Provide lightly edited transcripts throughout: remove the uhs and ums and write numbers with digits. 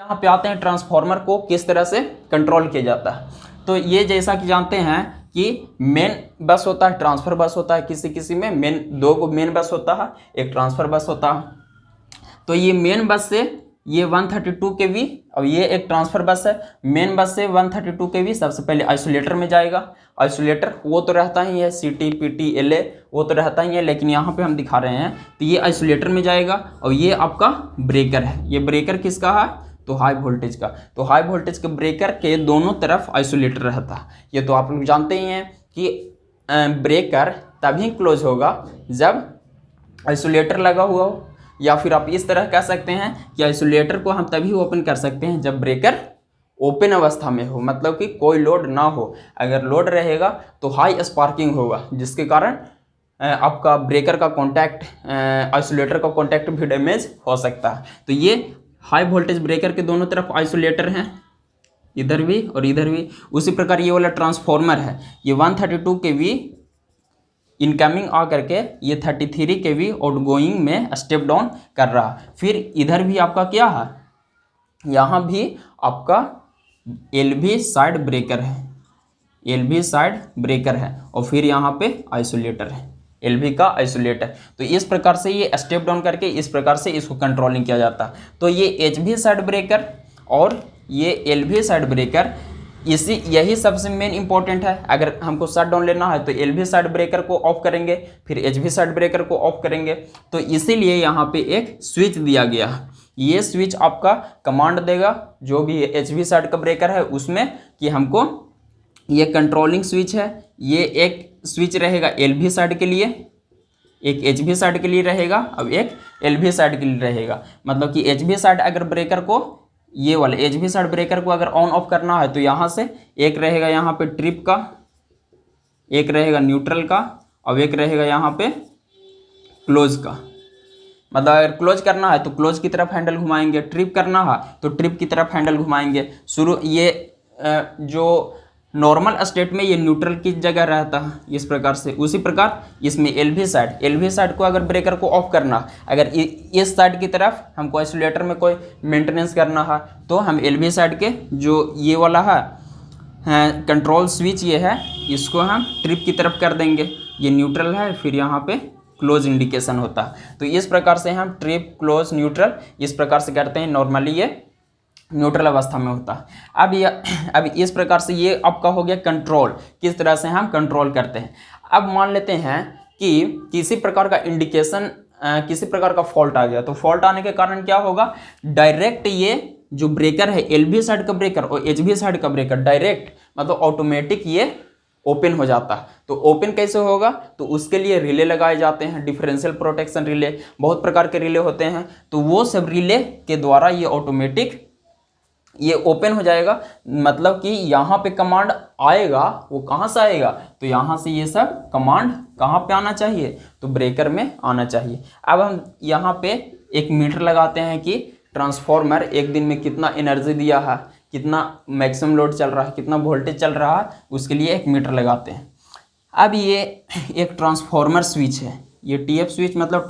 यहाँ पे आते हैं ट्रांसफार्मर को किस तरह से कंट्रोल किया जाता है। तो ये जैसा कि जानते हैं कि मेन बस होता है, ट्रांसफर बस होता है, किसी किसी में मेन दो को मेन बस होता है, एक ट्रांसफर बस होता है। तो ये मेन बस से ये 132 kV और ये एक ट्रांसफर बस है। मेन बस से 132 kV सबसे पहले आइसोलेटर में जाएगा। आइसोलेटर वो तो रहता ही है, CT PT LA वो तो रहता ही है, लेकिन यहाँ पे हम दिखा रहे हैं तो ये आइसोलेटर में जाएगा। और ये आपका ब्रेकर है। ये ब्रेकर किसका है? तो हाई वोल्टेज का। तो हाई वोल्टेज के ब्रेकर के दोनों तरफ आइसोलेटर रहता है। ये तो आप लोग जानते ही हैं कि ब्रेकर तभी क्लोज होगा जब आइसोलेटर लगा हुआ हो, या फिर आप इस तरह कह सकते हैं कि आइसोलेटर को हम तभी ओपन कर सकते हैं जब ब्रेकर ओपन अवस्था में हो, मतलब कि कोई लोड ना हो। अगर लोड रहेगा तो हाई स्पार्किंग होगा, जिसके कारण आपका ब्रेकर का कॉन्टैक्ट, आइसोलेटर का कॉन्टैक्ट भी डैमेज हो सकता है। तो ये हाई वोल्टेज ब्रेकर के दोनों तरफ आइसोलेटर हैं, इधर भी और इधर भी। उसी प्रकार ये वाला ट्रांसफार्मर है, ये 132 kV इनकमिंग आ करके ये 33 kV आउटगोइंग में स्टेप डाउन कर रहा। फिर इधर भी आपका क्या है, यहाँ भी आपका LV साइड ब्रेकर है, LV साइड ब्रेकर है, और फिर यहाँ पे आइसोलेटर है, LV का आइसोलेटर। तो इस प्रकार से ये स्टेप डाउन करके इस प्रकार से इसको कंट्रोलिंग किया जाता है। तो ये HV साइड ब्रेकर और ये LV साइड ब्रेकर, यही सबसे मेन इंपॉर्टेंट है। अगर हमको शट डाउन लेना है तो LV साइड ब्रेकर को ऑफ करेंगे, फिर HV साइड ब्रेकर को ऑफ करेंगे। तो इसीलिए यहाँ पे एक स्विच दिया गया है। ये स्विच आपका कमांड देगा जो भी HV साइड का ब्रेकर है उसमें, कि हमको ये कंट्रोलिंग स्विच है। ये एक स्विच रहेगा LV साइड के लिए, एक HV साइड के लिए रहेगा, अब एक LV साइड के लिए रहेगा। मतलब कि HV साइड अगर ब्रेकर को, ये वाले HV साइड ब्रेकर को अगर ऑन ऑफ करना है तो यहाँ से एक रहेगा यहाँ पे ट्रिप का, एक रहेगा न्यूट्रल का, और एक रहेगा यहाँ पे क्लोज का। मतलब अगर क्लोज करना है तो क्लोज की तरफ हैंडल घुमाएंगे, ट्रिप करना है तो ट्रिप की तरफ हैंडल घुमाएंगे। शुरू ये जो नॉर्मल स्टेट में ये न्यूट्रल की जगह रहता है इस प्रकार से। उसी प्रकार इसमें LV साइड को अगर ब्रेकर को ऑफ करना, अगर इस साइड की तरफ हमको आइसोलेटर में कोई मेंटेनेंस करना है तो हम LV साइड के जो ये वाला है कंट्रोल स्विच ये है, इसको हम ट्रिप की तरफ कर देंगे। ये न्यूट्रल है, फिर यहाँ पे क्लोज इंडिकेशन होता है। तो इस प्रकार से हम ट्रिप, क्लोज, न्यूट्रल इस प्रकार से करते हैं। नॉर्मली ये न्यूट्रल अवस्था में होता है। अब इस प्रकार से ये आपका हो गया कंट्रोल, किस तरह से हम कंट्रोल करते हैं। अब मान लेते हैं कि किसी प्रकार का इंडिकेशन, किसी प्रकार का फॉल्ट आ गया, तो फॉल्ट आने के कारण क्या होगा, डायरेक्ट ये जो ब्रेकर है LV साइड का ब्रेकर और HV साइड का ब्रेकर डायरेक्ट मतलब ऑटोमेटिक ये ओपन हो जाता है। तो ओपन कैसे होगा, तो उसके लिए रिले लगाए जाते हैं, डिफरेंशियल प्रोटेक्शन रिले, बहुत प्रकार के रिले होते हैं। तो वो सब रिले के द्वारा ये ऑटोमेटिक ये ओपन हो जाएगा। मतलब कि यहाँ पे कमांड आएगा, वो कहाँ से आएगा, तो यहाँ से ये सब कमांड कहाँ पे आना चाहिए, तो ब्रेकर में आना चाहिए। अब हम यहाँ पे एक मीटर लगाते हैं कि ट्रांसफार्मर एक दिन में कितना एनर्जी दिया है, कितना मैक्सिमम लोड चल रहा है, कितना वोल्टेज चल रहा है, उसके लिए एक मीटर लगाते हैं। अब ये एक ट्रांसफार्मर स्विच है, ये TF स्विच मतलब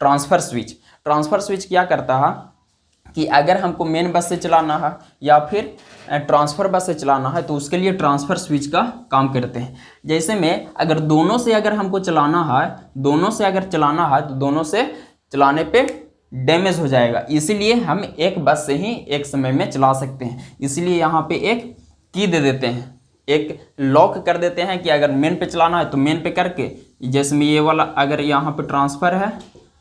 ट्रांसफर स्विच। ट्रांसफर स्विच क्या करता है कि अगर हमको मेन बस से चलाना है या फिर ट्रांसफ़र बस से चलाना है तो उसके लिए ट्रांसफ़र स्विच का काम करते हैं। जैसे में अगर दोनों से अगर हमको चलाना है, दोनों से अगर चलाना है तो दोनों से चलाने पे डैमेज हो जाएगा, इसीलिए हम एक बस से ही एक समय में चला सकते हैं। इसीलिए यहाँ पे एक की दे देते हैं, एक लॉक कर देते हैं कि अगर मेन पे चलाना है तो मेन पे करके, जैसे में ये वाला अगर यहाँ पे ट्रांसफ़र है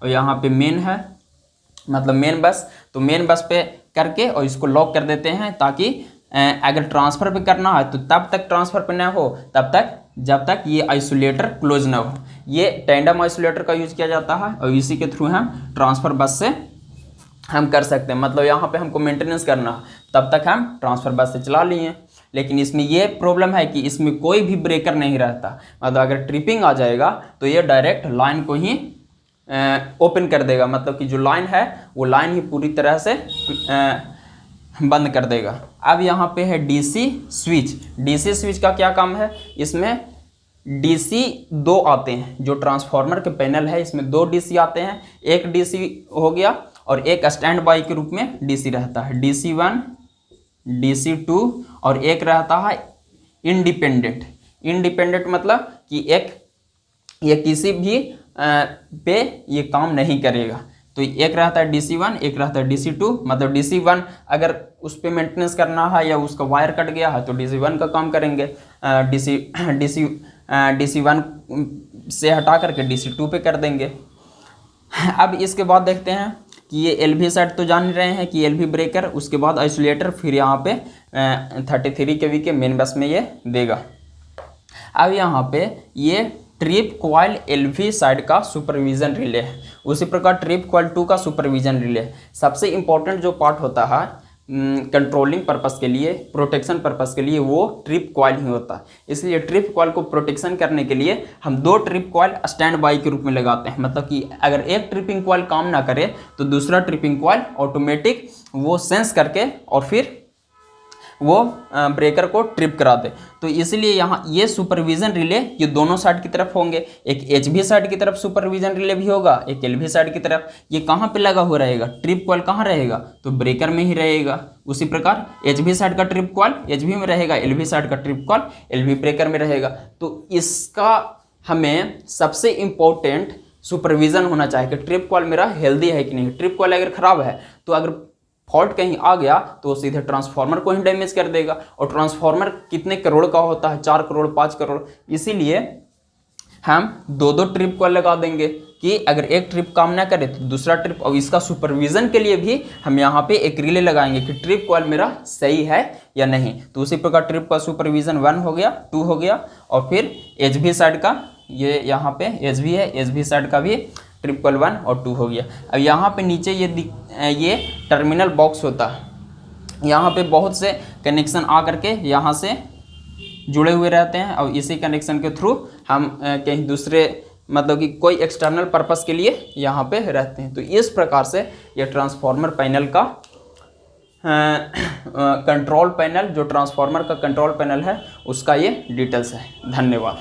और यहाँ पे मेन है मतलब मेन बस, तो मेन बस पे करके और इसको लॉक कर देते हैं, ताकि अगर ट्रांसफ़र पे करना है तो तब तक ट्रांसफ़र पे ना हो, तब तक जब तक ये आइसोलेटर क्लोज ना हो। ये टैंडम आइसोलेटर का यूज़ किया जाता है और इसी के थ्रू हम ट्रांसफ़र बस से हम कर सकते हैं। मतलब यहाँ पे हमको मेंटेनेंस करना है तब तक हम ट्रांसफ़र बस से चला लिए। लेकिन इसमें ये प्रॉब्लम है कि इसमें कोई भी ब्रेकर नहीं रहता, मतलब अगर ट्रिपिंग आ जाएगा तो ये डायरेक्ट लाइन को ही ओपन कर देगा, मतलब कि जो लाइन है वो लाइन ही पूरी तरह से बंद कर देगा। अब यहाँ पे है DC स्विच। DC स्विच का क्या काम है, इसमें DC दो आते हैं, जो ट्रांसफार्मर के पैनल है इसमें दो DC आते हैं, एक DC हो गया और एक स्टैंड बाई के रूप में DC रहता है, DC1, DC2, और एक रहता है इंडिपेंडेंट। इंडिपेंडेंट मतलब कि ये किसी भी पे ये काम नहीं करेगा। तो एक रहता है DC1, एक रहता है DC2, मतलब DC1 अगर उस पर मेंटेनेंस करना है या उसका वायर कट गया है तो DC1 का काम करेंगे, DC1 से हटा करके DC2 पे कर देंगे। अब इसके बाद देखते हैं कि ये LV साइड तो जान रहे हैं कि LV ब्रेकर, उसके बाद आइसोलेटर, फिर यहाँ पे 33 kV के मेन बस में ये देगा। अब यहाँ पे ये ट्रिप कॉइल LV साइड का सुपरविजन रिले है, उसी प्रकार ट्रिप कॉइल 2 का सुपरविजन रिले है। सबसे इम्पोर्टेंट जो पार्ट होता है कंट्रोलिंग पर्पस के लिए, प्रोटेक्शन पर्पस के लिए, वो ट्रिप कॉइल ही होता है। इसलिए ट्रिप कॉइल को प्रोटेक्शन करने के लिए हम 2 ट्रिप कॉइल स्टैंड बाई के रूप में लगाते हैं। मतलब कि अगर एक ट्रिपिंग कॉइल काम ना करे तो दूसरा ट्रिपिंग कॉइल ऑटोमेटिक वो सेंस करके और फिर वो ब्रेकर को ट्रिप करा दे। तो इसलिए यहाँ ये सुपरविजन रिले ये दोनों साइड की तरफ होंगे। एक HV साइड की तरफ सुपरविजन रिले भी होगा, एक LV साइड की तरफ। ये कहाँ पे लगा हुआ रहेगा? ट्रिप कॉइल कहाँ रहेगा? तो ब्रेकर में ही रहेगा। उसी प्रकार HV साइड का ट्रिप कॉइल HV में रहेगा, LV साइड का ट्रिप कॉइल LV ब्रेकर में रहेगा। तो इसका हमें सबसे इम्पोर्टेंट सुपरविजन होना चाहिए कि ट्रिप कॉइल मेरा हेल्दी है कि नहीं। ट्रिप कॉइल अगर खराब है तो अगर फॉल्ट कहीं आ गया तो सीधे ट्रांसफार्मर को ही डैमेज कर देगा। और ट्रांसफार्मर कितने करोड़ का होता है? 4 करोड़ 5 करोड़। इसीलिए हम 2 ट्रिप कॉइल लगा देंगे कि अगर एक ट्रिप काम ना करे तो दूसरा ट्रिप। और इसका सुपरविजन के लिए भी हम यहाँ पे एक रिले लगाएंगे कि ट्रिप कॉइल मेरा सही है या नहीं। तो उसी प्रकार ट्रिप का सुपरविजन 1 हो गया, 2 हो गया, और फिर HV साइड का ये यहाँ पे HV है, HV साइड का भी ट्रिप कॉइल 1 और 2 हो गया। अब यहाँ पे नीचे ये टर्मिनल बॉक्स होता है। यहाँ पे बहुत से कनेक्शन आ करके यहाँ से जुड़े हुए रहते हैं और इसी कनेक्शन के थ्रू हम कहीं दूसरे मतलब कि कोई एक्सटर्नल पर्पस के लिए यहाँ पे रहते हैं। तो इस प्रकार से ये ट्रांसफार्मर पैनल का कंट्रोल पैनल, जो ट्रांसफार्मर का कंट्रोल पैनल है उसका ये डिटेल्स है। धन्यवाद।